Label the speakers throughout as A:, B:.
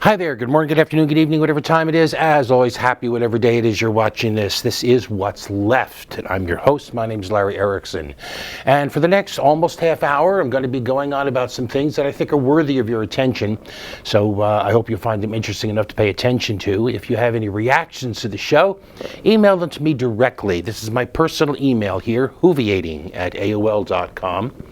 A: Hi there, good morning, good afternoon, good evening, whatever time it is. As always, happy whatever day it is you're watching this. This is What's Left, and I'm your host. My name is Larry Erickson. And for the next almost half hour, I'm going to be going on about some things that I think are worthy of your attention. So I hope you'll find them interesting enough to pay attention to. If you have any reactions to the show, email them to me directly. This is my personal email here, whoviating@aol.com.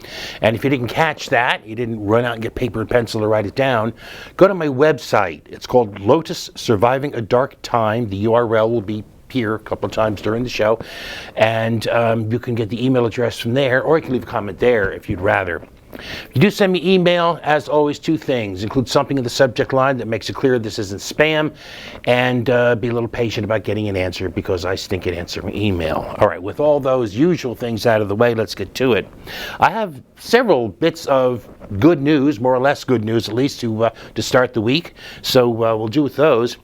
A: And if you didn't catch that, you didn't run out and get paper and pencil to write it down, go to my website. It's called Lotus Surviving a Dark Time. The URL will be here a couple of times during the show. And you can get the email address from there, or you can leave a comment there if you'd rather. If you do send me email, as always, two things. Include something in the subject line that makes it clear this isn't spam, and be a little patient about getting an answer because I stink at answering email. All right, with all those usual things out of the way, let's get to it. I have several bits of good news, more or less good news at least, to start the week, so we'll do with those.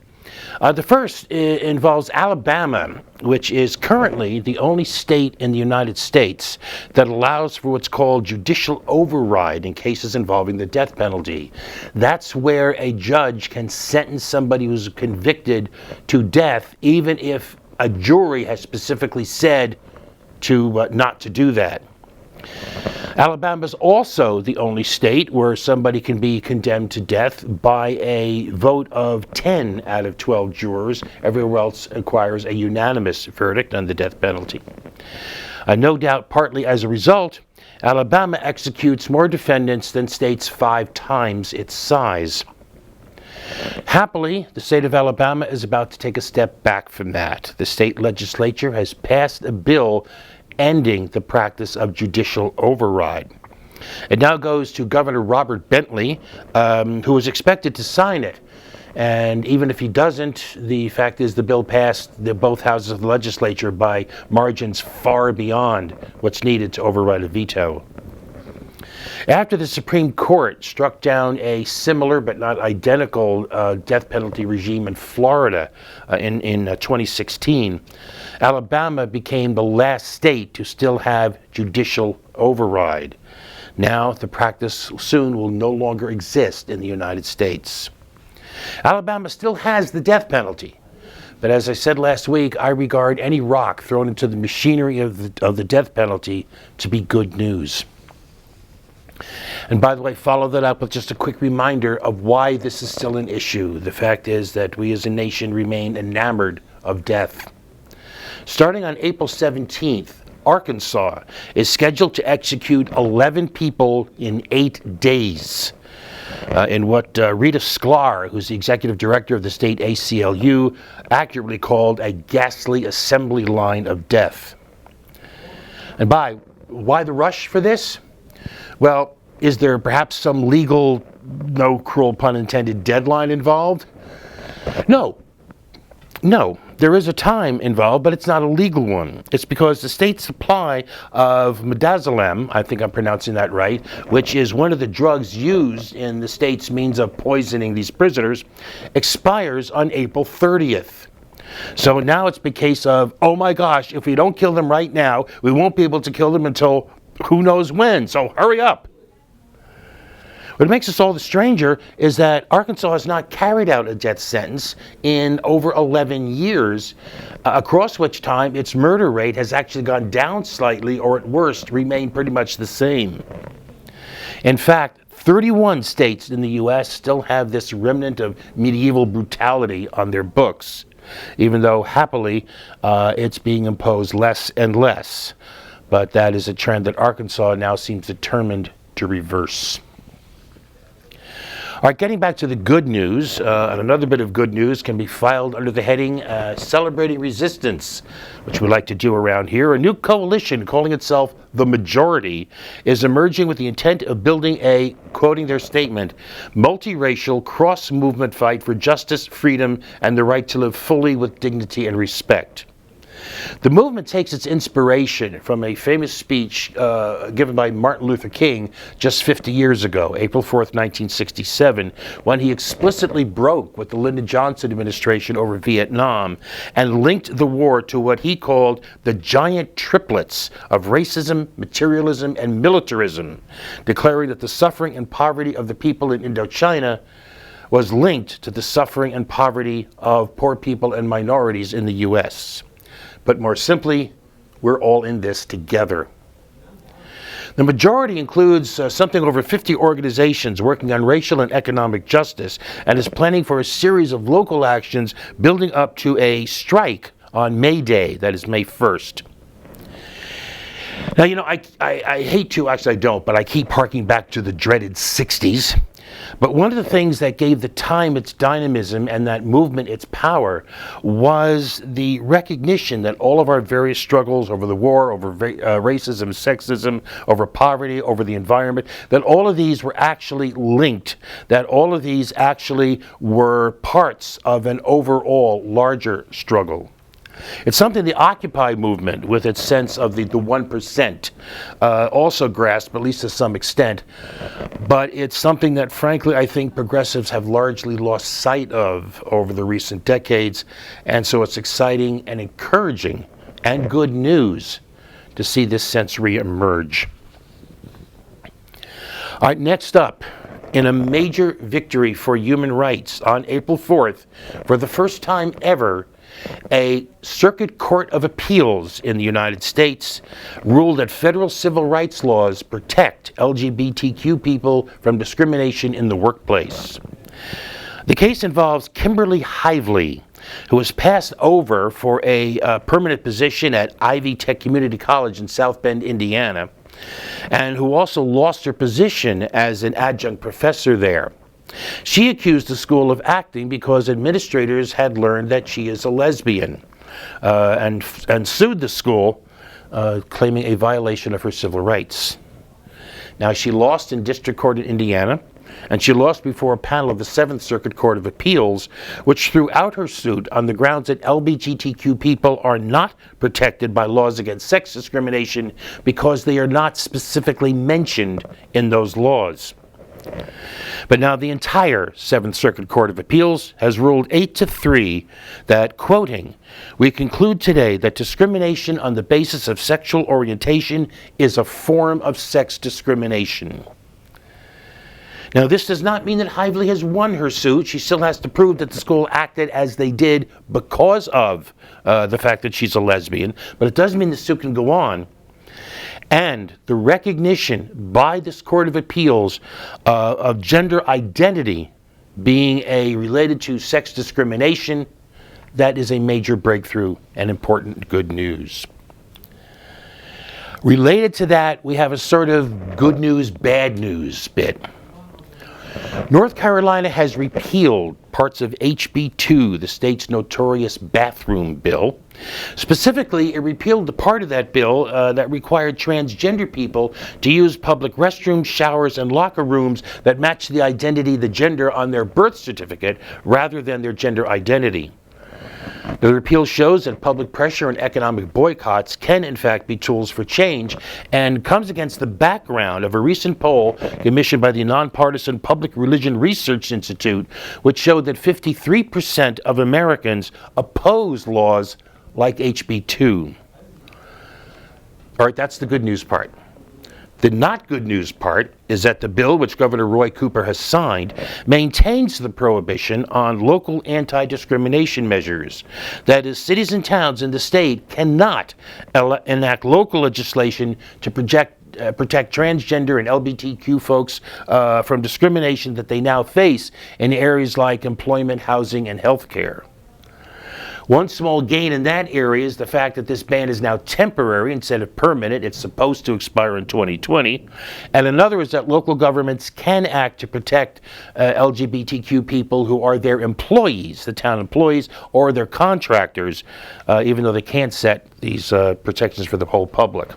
A: The first involves Alabama, which is currently the only state in the United States that allows for what's called judicial override in cases involving the death penalty. That's where a judge can sentence somebody who's convicted to death, even if a jury has specifically said to not to do that. Alabama is also the only state where somebody can be condemned to death by a vote of 10 out of 12 jurors. Everywhere else requires a unanimous verdict on the death penalty. No doubt, partly as a result, Alabama executes more defendants than states 5 times its size. Happily, the state of Alabama is about to take a step back from that. The state legislature has passed a bill ending the practice of judicial override. It now goes to Governor Robert Bentley, who is expected to sign it. And even if he doesn't, the fact is the bill passed both houses of the legislature by margins far beyond what's needed to override a veto. After the Supreme Court struck down a similar but not identical death penalty regime in Florida in 2016, Alabama became the last state to still have judicial override. Now the practice soon will no longer exist in the United States. Alabama still has the death penalty, but as I said last week, I regard any rock thrown into the machinery of the death penalty to be good news. And by the way, follow that up with just a quick reminder of why this is still an issue. The fact is that we as a nation remain enamored of death. Starting on April 17th, Arkansas is scheduled to execute 11 people in 8 days. In what Rita Sklar, who's the executive director of the state ACLU, accurately called a ghastly assembly line of death. And why the rush for this? Well, is there perhaps some legal, no cruel pun intended, deadline involved? No, there is a time involved, but it's not a legal one. It's because the state supply of midazolam, I think I'm pronouncing that right, which is one of the drugs used in the state's means of poisoning these prisoners, expires on April 30th. So now it's the case of, oh my gosh, if we don't kill them right now, we won't be able to kill them until who knows when, so hurry up. What makes this all the stranger is that Arkansas has not carried out a death sentence in over 11 years, across which time its murder rate has actually gone down slightly, or at worst remained pretty much the same. In fact, 31 states in the U.S. still have this remnant of medieval brutality on their books, even though happily it's being imposed less and less. But that is a trend that Arkansas now seems determined to reverse. All right, getting back to the good news, and another bit of good news can be filed under the heading Celebrating Resistance, which we like to do around here. A new coalition calling itself The Majority is emerging with the intent of building a, quoting their statement, multiracial cross-movement fight for justice, freedom, and the right to live fully with dignity and respect. The movement takes its inspiration from a famous speech given by Martin Luther King just 50 years ago, April 4th, 1967, when he explicitly broke with the Lyndon Johnson administration over Vietnam and linked the war to what he called the giant triplets of racism, materialism, and militarism, declaring that the suffering and poverty of the people in Indochina was linked to the suffering and poverty of poor people and minorities in the U.S. But more simply, we're all in this together. The majority includes something over 50 organizations working on racial and economic justice and is planning for a series of local actions building up to a strike on May Day, that is May 1st. Now, you know, I hate to, actually I don't, but I keep harking back to the dreaded 60s. But one of the things that gave the time its dynamism and that movement its power was the recognition that all of our various struggles over the war, over racism, sexism, over poverty, over the environment, that all of these were actually linked, that all of these actually were parts of an overall larger struggle. It's something the Occupy movement, with its sense of the 1%, also grasped, at least to some extent. But it's something that, frankly, I think progressives have largely lost sight of over the recent decades. And so it's exciting and encouraging and good news to see this sense reemerge. All right, next up, in a major victory for human rights on April 4th, for the first time ever, a Circuit Court of Appeals in the United States ruled that federal civil rights laws protect LGBTQ people from discrimination in the workplace. The case involves Kimberly Hively, who was passed over for a permanent position at Ivy Tech Community College in South Bend, Indiana, and who also lost her position as an adjunct professor there. She accused the school of acting because administrators had learned that she is a lesbian, and sued the school, claiming a violation of her civil rights. Now, she lost in district court in Indiana, and she lost before a panel of the Seventh Circuit Court of Appeals, which threw out her suit on the grounds that LGBTQ people are not protected by laws against sex discrimination because they are not specifically mentioned in those laws. But now the entire Seventh Circuit Court of Appeals has ruled 8-3 that, quoting, "We conclude today that discrimination on the basis of sexual orientation is a form of sex discrimination." Now, this does not mean that Hively has won her suit. She still has to prove that the school acted as they did because of the fact that she's a lesbian, but it does mean the suit can go on. And the recognition by this Court of Appeals of gender identity being related to sex discrimination, that is a major breakthrough and important good news. Related to that, we have a sort of good news, bad news bit. North Carolina has repealed parts of HB 2, the state's notorious bathroom bill. Specifically, it repealed the part of that bill that required transgender people to use public restrooms, showers, and locker rooms that match the identity, the gender on their birth certificate, rather than their gender identity. The repeal shows that public pressure and economic boycotts can, in fact, be tools for change, and comes against the background of a recent poll commissioned by the nonpartisan Public Religion Research Institute, which showed that 53% of Americans oppose laws like HB 2. All right, that's the good news part. The not good news part is that the bill, which Governor Roy Cooper has signed, maintains the prohibition on local anti-discrimination measures. That is, cities and towns in the state cannot enact local legislation to protect transgender and LGBTQ folks from discrimination that they now face in areas like employment, housing, and healthcare. One small gain in that area is the fact that this ban is now temporary instead of permanent. It's supposed to expire in 2020. And another is that local governments can act to protect LGBTQ people who are their employees, the town employees, or their contractors, even though they can't set these protections for the whole public.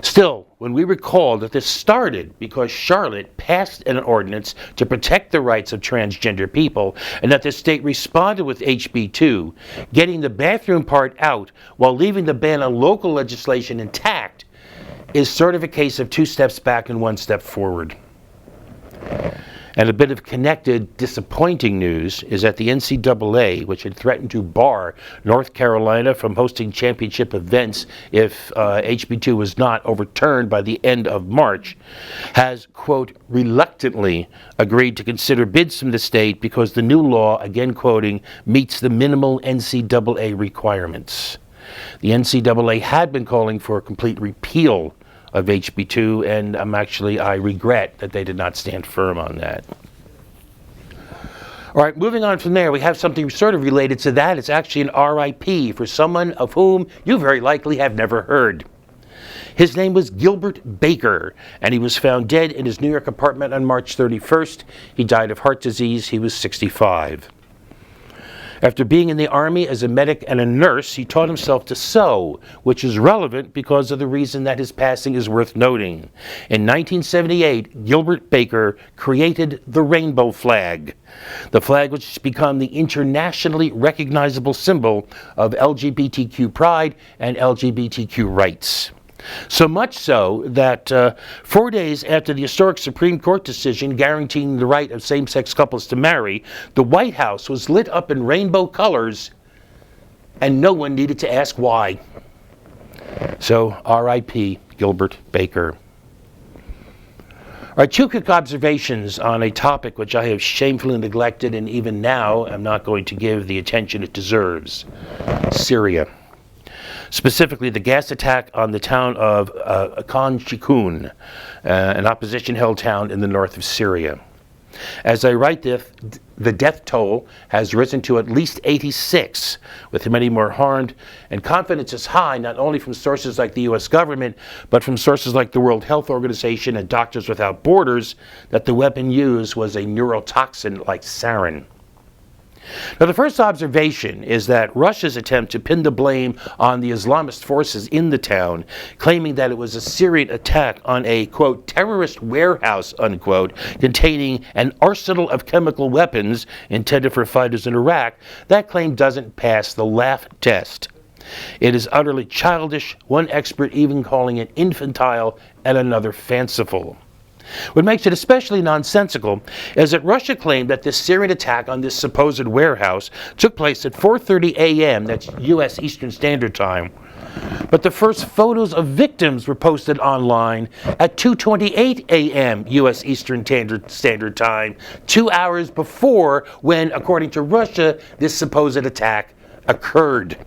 A: Still, when we recall that this started because Charlotte passed an ordinance to protect the rights of transgender people, and that the state responded with HB 2, getting the bathroom part out while leaving the ban on local legislation intact, is sort of a case of 2 steps back and 1 step forward. And a bit of connected, disappointing news is that the NCAA, which had threatened to bar North Carolina from hosting championship events if HB2 was not overturned by the end of March, has, quote, reluctantly agreed to consider bids from the state because the new law, again quoting, meets the minimal NCAA requirements. The NCAA had been calling for a complete repeal of HB2, and I regret that they did not stand firm on that. All right, moving on from there, we have something sort of related to that. It's actually an RIP for someone of whom you very likely have never heard. His name was Gilbert Baker, and he was found dead in his New York apartment on March 31st. He died of heart disease. He was 65. After being in the Army as a medic and a nurse, he taught himself to sew, which is relevant because of the reason that his passing is worth noting. In 1978, Gilbert Baker created the rainbow flag, the flag which has become the internationally recognizable symbol of LGBTQ pride and LGBTQ rights. So much so that 4 days after the historic Supreme Court decision guaranteeing the right of same-sex couples to marry, the White House was lit up in rainbow colors, and no one needed to ask why. So, R.I.P. Gilbert Baker. All right, two quick observations on a topic which I have shamefully neglected, and even now I'm not going to give the attention it deserves. Syria. Specifically, the gas attack on the town of Khan Shaykhun, an opposition-held town in the north of Syria. As I write this, the death toll has risen to at least 86, with many more harmed, and confidence is high not only from sources like the U.S. government, but from sources like the World Health Organization and Doctors Without Borders that the weapon used was a neurotoxin like sarin. Now, the first observation is that Russia's attempt to pin the blame on the Islamist forces in the town, claiming that it was a Syrian attack on a, quote, terrorist warehouse, unquote, containing an arsenal of chemical weapons intended for fighters in Iraq, that claim doesn't pass the laugh test. It is utterly childish, one expert even calling it infantile and another fanciful. What makes it especially nonsensical is that Russia claimed that this Syrian attack on this supposed warehouse took place at 4:30 a.m., that's U.S. Eastern Standard Time. But the first photos of victims were posted online at 2:28 a.m. U.S. Eastern Standard Time, 2 hours before when, according to Russia, this supposed attack occurred.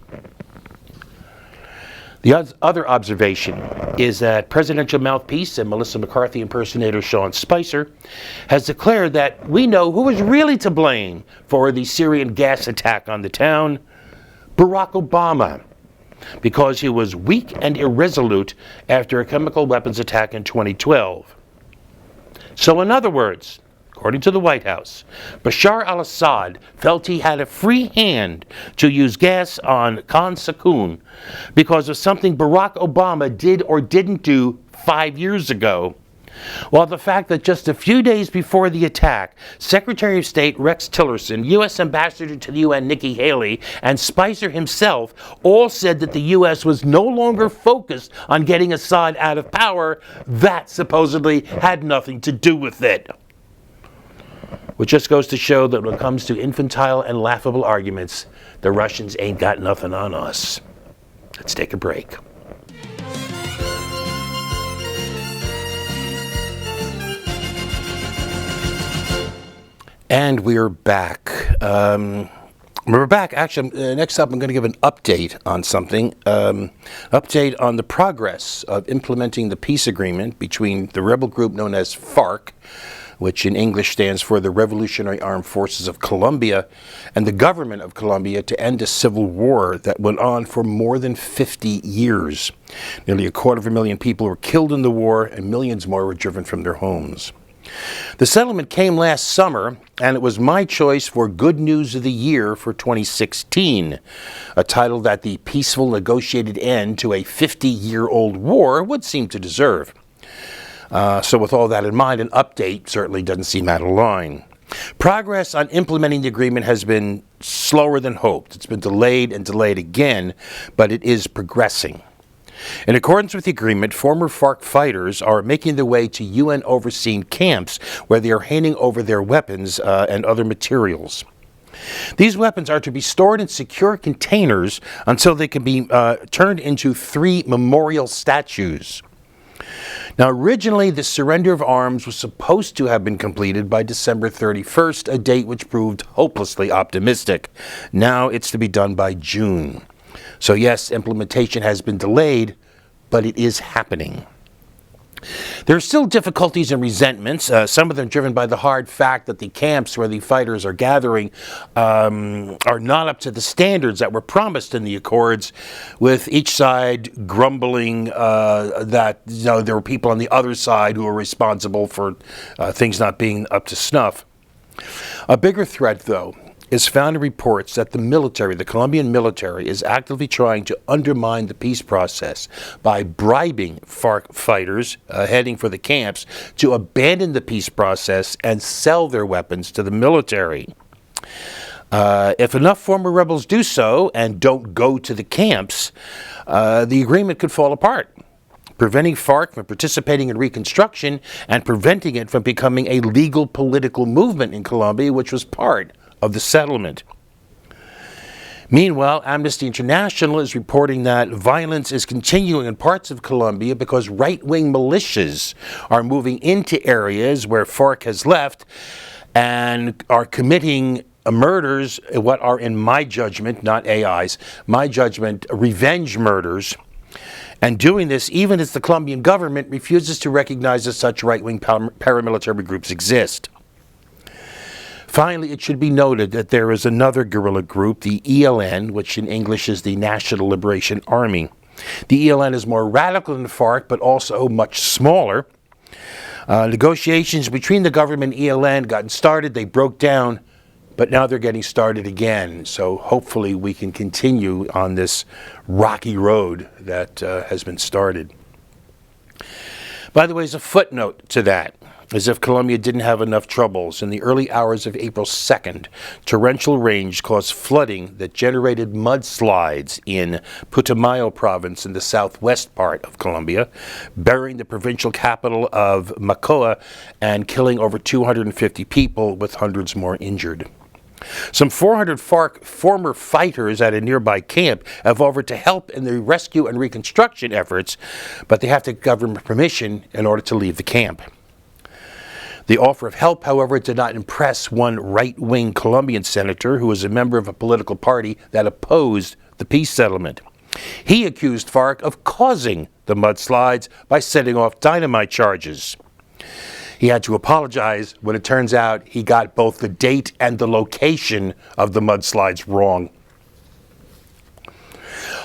A: The other observation is that presidential mouthpiece and Melissa McCarthy impersonator Sean Spicer has declared that we know who is really to blame for the Syrian gas attack on the town: Barack Obama, because he was weak and irresolute after a chemical weapons attack in 2012. So in other words, according to the White House, Bashar al-Assad felt he had a free hand to use gas on Khan Shaykhun because of something Barack Obama did or didn't do 5 years ago, while the fact that just a few days before the attack, Secretary of State Rex Tillerson, U.S. Ambassador to the UN Nikki Haley, and Spicer himself all said that the U.S. was no longer focused on getting Assad out of power, that supposedly had nothing to do with it. Which just goes to show that when it comes to infantile and laughable arguments, the Russians ain't got nothing on us. Let's take a break. And we're back. Actually, next up I'm going to give an update on something. Update on the progress of implementing the peace agreement between the rebel group known as FARC, which in English stands for the Revolutionary Armed Forces of Colombia, and the government of Colombia to end a civil war that went on for more than 50 years. Nearly 250,000 people were killed in the war, and millions more were driven from their homes. The settlement came last summer, and it was my choice for Good News of the Year for 2016, a title that the peaceful negotiated end to a 50-year-old war would seem to deserve. So with all that in mind, an update certainly doesn't seem out of line. Progress on implementing the agreement has been slower than hoped. It's been delayed and delayed again, but it is progressing. In accordance with the agreement, former FARC fighters are making their way to UN-overseen camps where they are handing over their weapons and other materials. These weapons are to be stored in secure containers until they can be turned into 3 memorial statues. Now, originally, the surrender of arms was supposed to have been completed by December 31st, a date which proved hopelessly optimistic. Now it's to be done by June. So yes, implementation has been delayed, but it is happening. There are still difficulties and resentments, some of them driven by the hard fact that the camps where the fighters are gathering are not up to the standards that were promised in the accords, with each side grumbling that there were people on the other side who are responsible for things not being up to snuff. A bigger threat, though, is found in reports that the military, the Colombian military, is actively trying to undermine the peace process by bribing FARC fighters heading for the camps to abandon the peace process and sell their weapons to the military. If enough former rebels do so and don't go to the camps, the agreement could fall apart, preventing FARC from participating in reconstruction and preventing it from becoming a legal political movement in Colombia, which was part of the settlement. Meanwhile, Amnesty International is reporting that violence is continuing in parts of Colombia because right-wing militias are moving into areas where FARC has left and are committing murders, what are, in my judgment, not AI's, my judgment, revenge murders, and doing this even as the Colombian government refuses to recognize that such right-wing paramilitary groups exist. Finally, it should be noted that there is another guerrilla group, the ELN, which in English is the National Liberation Army. The ELN is more radical than FARC, but also much smaller. Negotiations between the government and ELN gotten started, they broke down, but now they're getting started again. So hopefully we can continue on this rocky road that has been started. By the way, as a footnote to that, as if Colombia didn't have enough troubles, in the early hours of April 2nd, torrential rains caused flooding that generated mudslides in Putumayo province in the southwest part of Colombia, burying the provincial capital of Macoa and killing over 250 people, with hundreds more injured. Some 400 FARC former fighters at a nearby camp have offered to help in the rescue and reconstruction efforts, but they have to get government permission in order to leave the camp. The offer of help, however, did not impress one right-wing Colombian senator who was a member of a political party that opposed the peace settlement. He accused FARC of causing the mudslides by setting off dynamite charges. He had to apologize when it turns out he got both the date and the location of the mudslides wrong.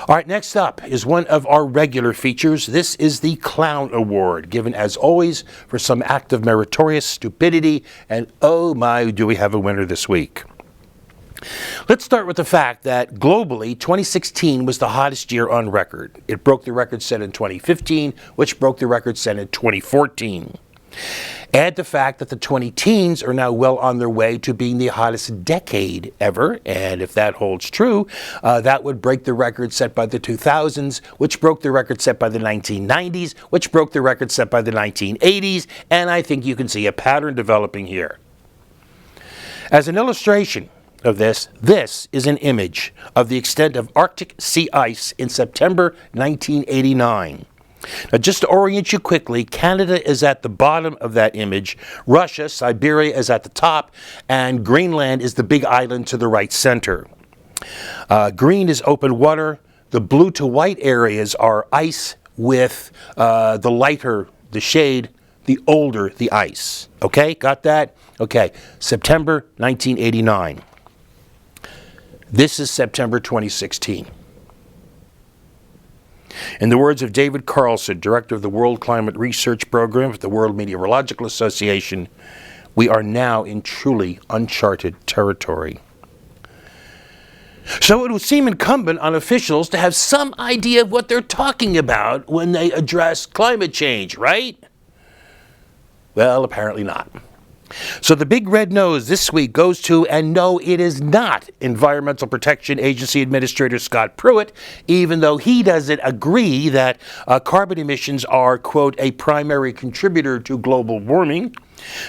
A: All right, next up is one of our regular features. This is the Clown Award, given as always for some act of meritorious stupidity, and oh my, do we have a winner this week. Let's start with the fact that globally, 2016 was the hottest year on record. It broke the record set in 2015, which broke the record set in 2014. Add the fact that the 20-teens are now well on their way to being the hottest decade ever, and if that holds true, that would break the record set by the 2000s, which broke the record set by the 1990s, which broke the record set by the 1980s, and I think you can see a pattern developing here. As an illustration of this, this is an image of the extent of Arctic sea ice in September 1989. Now, just to orient you quickly, Canada is at the bottom of that image, Russia, Siberia is at the top, and Greenland is the big island to the right center. Green is open water. The blue to white areas are ice with the lighter, the shade, the older the ice. Okay, got that? Okay, September 1989. This is September 2016. In the words of David Carlson, director of the World Climate Research Program at the World Meteorological Association, we are now in truly uncharted territory. So it would seem incumbent on officials to have some idea of what they're talking about when they address climate change, right? Well, apparently not. So the big red nose this week goes to, and no, it is not Environmental Protection Agency Administrator Scott Pruitt, even though he doesn't agree that carbon emissions are, quote, a primary contributor to global warming.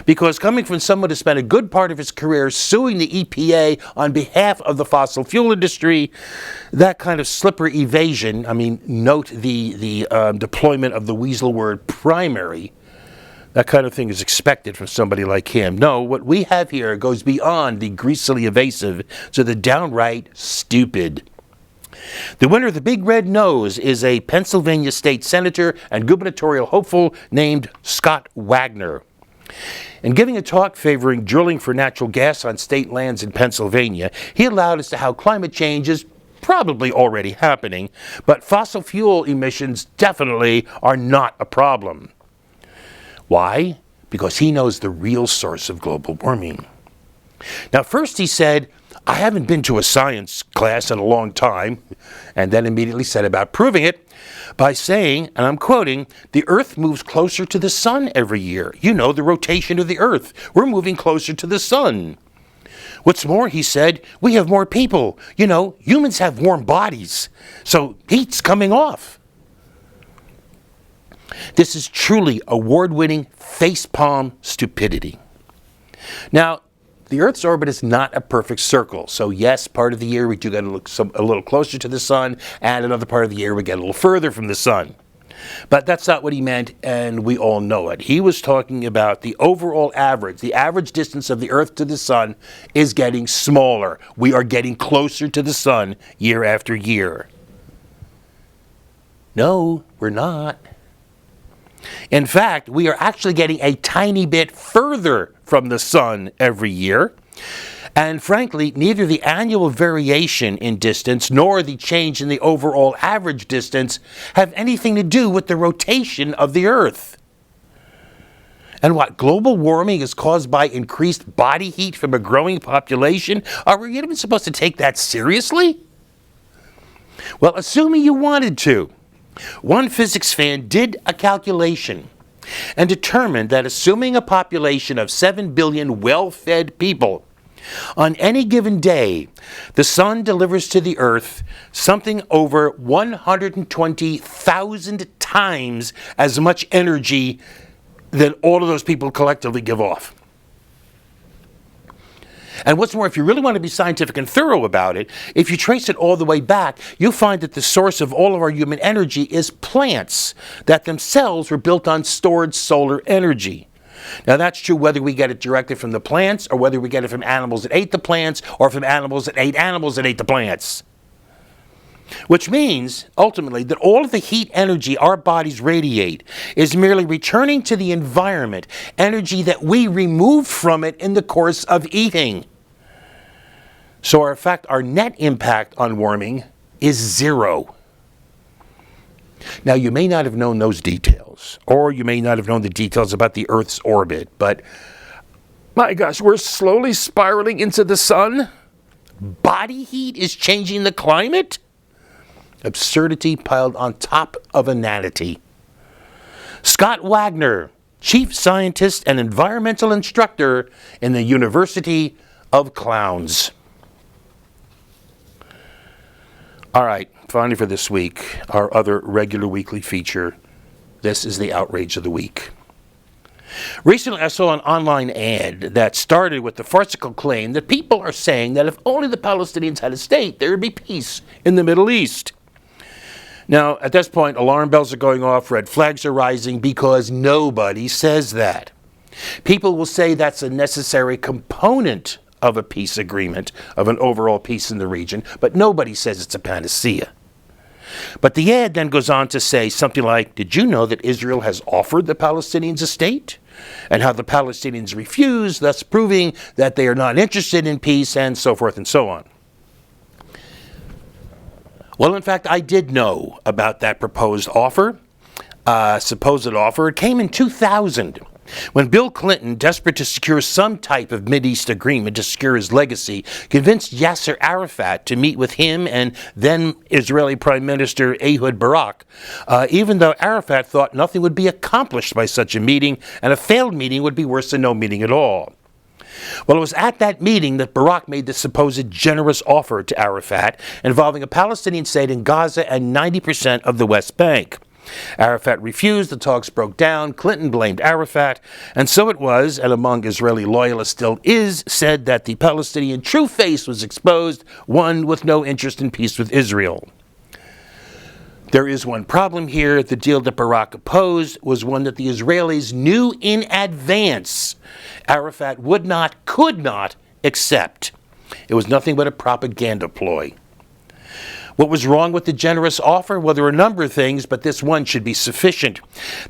A: Because coming from someone who spent a good part of his career suing the EPA on behalf of the fossil fuel industry, that kind of slippery evasion, I mean, note the deployment of the weasel word primary, that kind of thing is expected from somebody like him. No, what we have here goes beyond the greasily evasive to the downright stupid. The winner of the big red nose is a Pennsylvania state senator and gubernatorial hopeful named Scott Wagner. In giving a talk favoring drilling for natural gas on state lands in Pennsylvania, he alluded as to how climate change is probably already happening, but fossil fuel emissions definitely are not a problem. Why? Because he knows the real source of global warming. Now, first he said, I haven't been to a science class in a long time, and then immediately set about proving it by saying, and I'm quoting, the Earth moves closer to the sun every year. You know, the rotation of the Earth. We're moving closer to the sun. What's more, he said, we have more people. You know, humans have warm bodies, so heat's coming off. This is truly award-winning facepalm stupidity. Now, the Earth's orbit is not a perfect circle. So yes, part of the year we do get a little closer to the sun, and another part of the year we get a little further from the sun. But that's not what he meant, and we all know it. He was talking about the overall average. The average distance of the Earth to the sun is getting smaller. We are getting closer to the sun year after year. No, we're not. In fact, we are actually getting a tiny bit further from the sun every year. And frankly, neither the annual variation in distance nor the change in the overall average distance have anything to do with the rotation of the Earth. And what, global warming is caused by increased body heat from a growing population? Are we even supposed to take that seriously? Well, assuming you wanted to, one physics fan did a calculation and determined that assuming a population of 7 billion well-fed people, on any given day, the sun delivers to the Earth something over 120,000 times as much energy than all of those people collectively give off. And what's more, if you really want to be scientific and thorough about it, if you trace it all the way back, you'll find that the source of all of our human energy is plants that themselves were built on stored solar energy. Now that's true whether we get it directly from the plants or whether we get it from animals that ate the plants or from animals that ate the plants. Which means, ultimately, that all of the heat energy our bodies radiate is merely returning to the environment energy that we removed from it in the course of eating. So, in fact, our net impact on warming is zero. Now, you may not have known those details, or you may not have known the details about the Earth's orbit, but, my gosh, we're slowly spiraling into the sun? Body heat is changing the climate? Absurdity piled on top of inanity. Scott Wagner, chief scientist and environmental instructor in the University of Clowns. All right, finally for this week, our other regular weekly feature. This is the outrage of the week. Recently, I saw an online ad that started with the farcical claim that people are saying that if only the Palestinians had a state, there would be peace in the Middle East. Now, at this point, alarm bells are going off, red flags are rising, because nobody says that. People will say that's a necessary component of a peace agreement, of an overall peace in the region, but nobody says it's a panacea. But the ad then goes on to say something like, did you know that Israel has offered the Palestinians a state? And how the Palestinians refuse, thus proving that they are not interested in peace, and so forth and so on. Well, in fact, I did know about that proposed offer, supposed offer. It came in 2000. When Bill Clinton, desperate to secure some type of Mideast agreement to secure his legacy, convinced Yasser Arafat to meet with him and then Israeli Prime Minister Ehud Barak, even though Arafat thought nothing would be accomplished by such a meeting, and a failed meeting would be worse than no meeting at all. Well, it was at that meeting that Barak made the supposed generous offer to Arafat involving a Palestinian state in Gaza and 90% of the West Bank. Arafat refused, the talks broke down, Clinton blamed Arafat, and so it was, and among Israeli loyalists still is, said that the Palestinian true face was exposed, one with no interest in peace with Israel. There is one problem here. The deal that Barak opposed was one that the Israelis knew in advance Arafat could not accept. It was nothing but a propaganda ploy. What was wrong with the generous offer? Well, there were a number of things, but this one should be sufficient.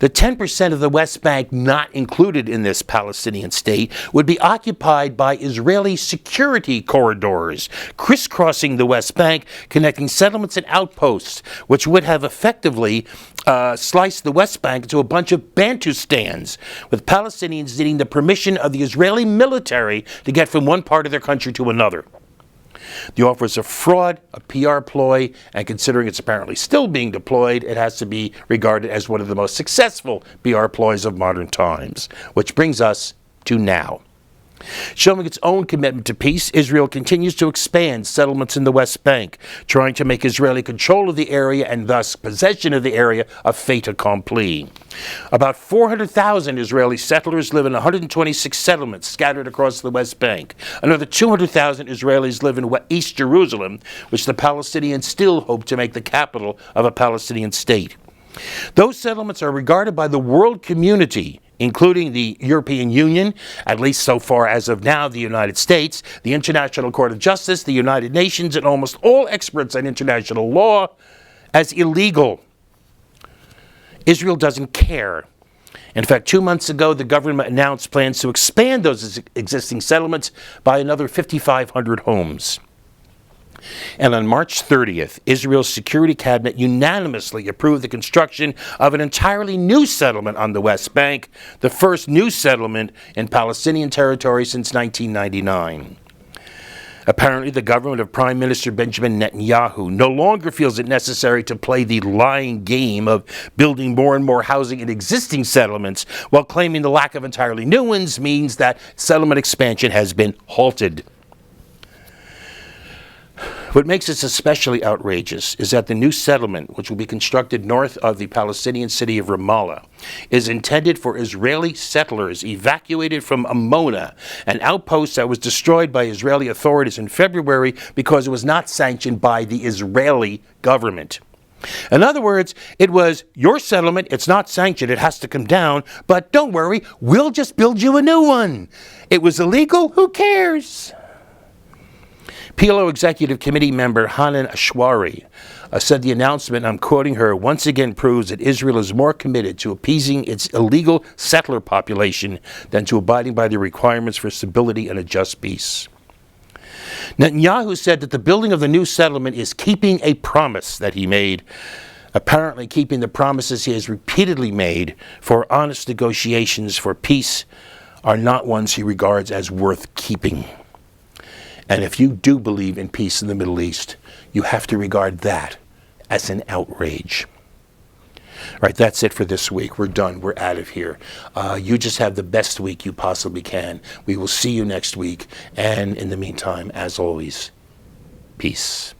A: The 10% of the West Bank not included in this Palestinian state would be occupied by Israeli security corridors, crisscrossing the West Bank, connecting settlements and outposts, which would have effectively sliced the West Bank into a bunch of Bantustans, with Palestinians needing the permission of the Israeli military to get from one part of their country to another. The offer is a fraud, a PR ploy, and considering it's apparently still being deployed, it has to be regarded as one of the most successful PR ploys of modern times. Which brings us to now. Showing its own commitment to peace, Israel continues to expand settlements in the West Bank, trying to make Israeli control of the area and thus possession of the area a fait accompli. About 400,000 Israeli settlers live in 126 settlements scattered across the West Bank. Another 200,000 Israelis live in East Jerusalem, which the Palestinians still hope to make the capital of a Palestinian state. Those settlements are regarded by the world community, including the European Union, at least so far as of now the United States, the International Court of Justice, the United Nations, and almost all experts on international law, as illegal. Israel doesn't care. In fact, 2 months ago, the government announced plans to expand those existing settlements by another 5,500 homes. And on March 30th, Israel's Security Cabinet unanimously approved the construction of an entirely new settlement on the West Bank, the first new settlement in Palestinian territory since 1999. Apparently, the government of Prime Minister Benjamin Netanyahu no longer feels it necessary to play the lying game of building more and more housing in existing settlements, while claiming the lack of entirely new ones means that settlement expansion has been halted. What makes this especially outrageous is that the new settlement, which will be constructed north of the Palestinian city of Ramallah, is intended for Israeli settlers evacuated from Ammona, an outpost that was destroyed by Israeli authorities in February because it was not sanctioned by the Israeli government. In other words, it was your settlement, it's not sanctioned, it has to come down, but don't worry, we'll just build you a new one. It was illegal, who cares? PLO Executive Committee member Hanan Ashwari said the announcement, I'm quoting her, once again proves that Israel is more committed to appeasing its illegal settler population than to abiding by the requirements for stability and a just peace. Netanyahu said that the building of the new settlement is keeping a promise that he made, apparently keeping the promises he has repeatedly made for honest negotiations for peace are not ones he regards as worth keeping. And if you do believe in peace in the Middle East, you have to regard that as an outrage. All right, that's it for this week. We're done. We're out of here. You just have the best week you possibly can. We will see you next week. And in the meantime, as always, peace.